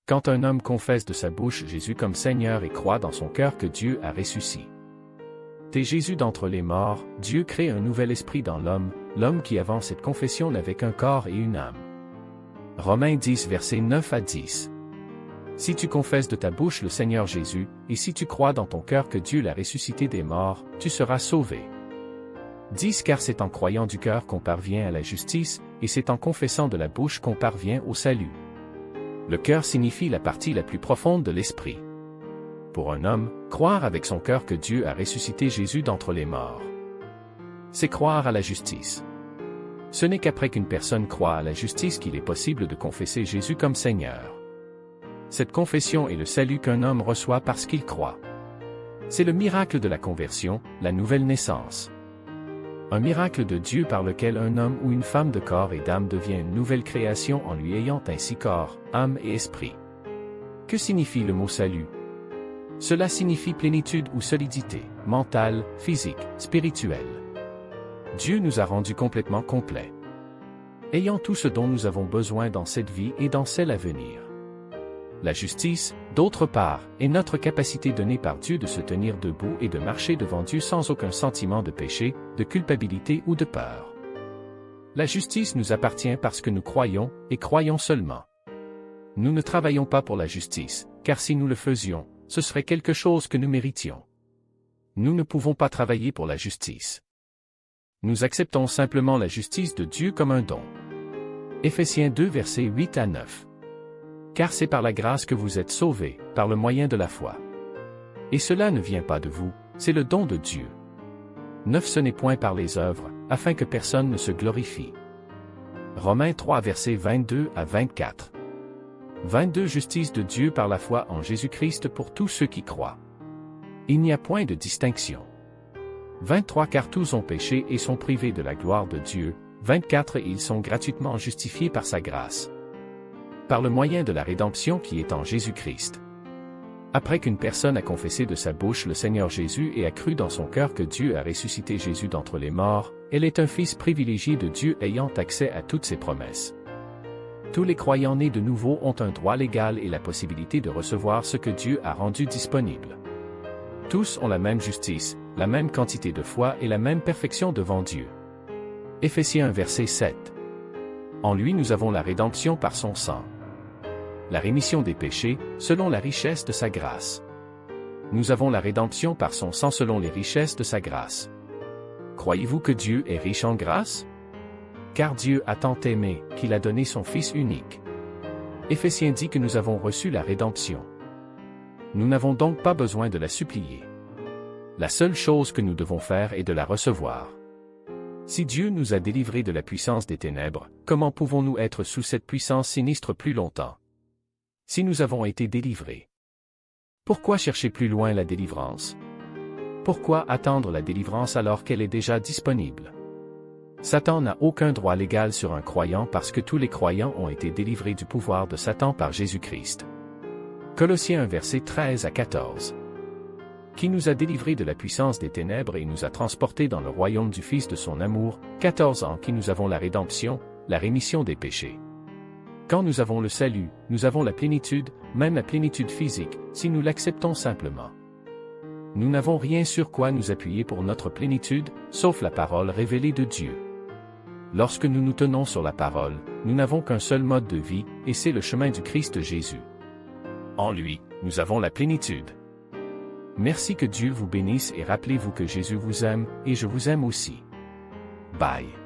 Quand un homme confesse de sa bouche Jésus comme Seigneur et croit dans son cœur que Dieu a ressuscité Jésus d'entre les morts, Dieu crée un nouvel esprit dans l'homme, l'homme qui avant cette confession n'avait qu'un corps et une âme. Romains 10 versets 9 à 10. Si tu confesses de ta bouche le Seigneur Jésus, et si tu crois dans ton cœur que Dieu l'a ressuscité des morts, tu seras sauvé. 10 Car c'est en croyant du cœur qu'on parvient à la justice, et c'est en confessant de la bouche qu'on parvient au salut. Le cœur signifie la partie la plus profonde de l'esprit. Pour un homme, croire avec son cœur que Dieu a ressuscité Jésus d'entre les morts, c'est croire à la justice. Ce n'est qu'après qu'une personne croit à la justice qu'il est possible de confesser Jésus comme Seigneur. Cette confession est le salut qu'un homme reçoit parce qu'il croit. C'est le miracle de la conversion, la nouvelle naissance. Un miracle de Dieu par lequel un homme ou une femme de corps et d'âme devient une nouvelle création en lui ayant ainsi corps, âme et esprit. Que signifie le mot salut? Cela signifie plénitude ou solidité, mentale, physique, spirituelle. Dieu nous a rendus complètement complets, ayant tout ce dont nous avons besoin dans cette vie et dans celle à venir. La justice, d'autre part, est notre capacité donnée par Dieu de se tenir debout et de marcher devant Dieu sans aucun sentiment de péché, de culpabilité ou de peur. La justice nous appartient parce que nous croyons, et croyons seulement. Nous ne travaillons pas pour la justice, car si nous le faisions, ce serait quelque chose que nous méritions. Nous ne pouvons pas travailler pour la justice. Nous acceptons simplement la justice de Dieu comme un don. Éphésiens 2 versets 8 à 9. Car c'est par la grâce que vous êtes sauvés, par le moyen de la foi. Et cela ne vient pas de vous, c'est le don de Dieu. 9 Ce n'est point par les œuvres, afin que personne ne se glorifie. Romains 3 versets 22 à 24. 22 Justice de Dieu par la foi en Jésus-Christ pour tous ceux qui croient. Il n'y a point de distinction. 23 Car tous ont péché et sont privés de la gloire de Dieu. 24 Ils sont gratuitement justifiés par sa grâce, par le moyen de la rédemption qui est en Jésus-Christ. Après qu'une personne a confessé de sa bouche le Seigneur Jésus et a cru dans son cœur que Dieu a ressuscité Jésus d'entre les morts, elle est un fils privilégié de Dieu ayant accès à toutes ses promesses. Tous les croyants nés de nouveau ont un droit légal et la possibilité de recevoir ce que Dieu a rendu disponible. Tous ont la même justice, la même quantité de foi et la même perfection devant Dieu. Éphésiens 1 verset 7. En lui nous avons la rédemption par son sang, la rémission des péchés, selon la richesse de sa grâce. Nous avons la rédemption par son sang selon les richesses de sa grâce. Croyez-vous que Dieu est riche en grâce? Car Dieu a tant aimé, qu'il a donné son Fils unique. Éphésiens dit que nous avons reçu la rédemption. Nous n'avons donc pas besoin de la supplier. La seule chose que nous devons faire est de la recevoir. Si Dieu nous a délivrés de la puissance des ténèbres, comment pouvons-nous être sous cette puissance sinistre plus longtemps? Si nous avons été délivrés, pourquoi chercher plus loin la délivrance? Pourquoi attendre la délivrance alors qu'elle est déjà disponible? Satan n'a aucun droit légal sur un croyant parce que tous les croyants ont été délivrés du pouvoir de Satan par Jésus-Christ. Colossiens 1 verset 13 à 14. Qui nous a délivrés de la puissance des ténèbres et nous a transportés dans le royaume du Fils de son amour, 14 ans qui nous avons la rédemption, la rémission des péchés. Quand nous avons le salut, nous avons la plénitude, même la plénitude physique, si nous l'acceptons simplement. Nous n'avons rien sur quoi nous appuyer pour notre plénitude, sauf la parole révélée de Dieu. Lorsque nous nous tenons sur la parole, nous n'avons qu'un seul mode de vie, et c'est le chemin du Christ Jésus. En lui, nous avons la plénitude. Merci que Dieu vous bénisse et rappelez-vous que Jésus vous aime, et je vous aime aussi. Bye.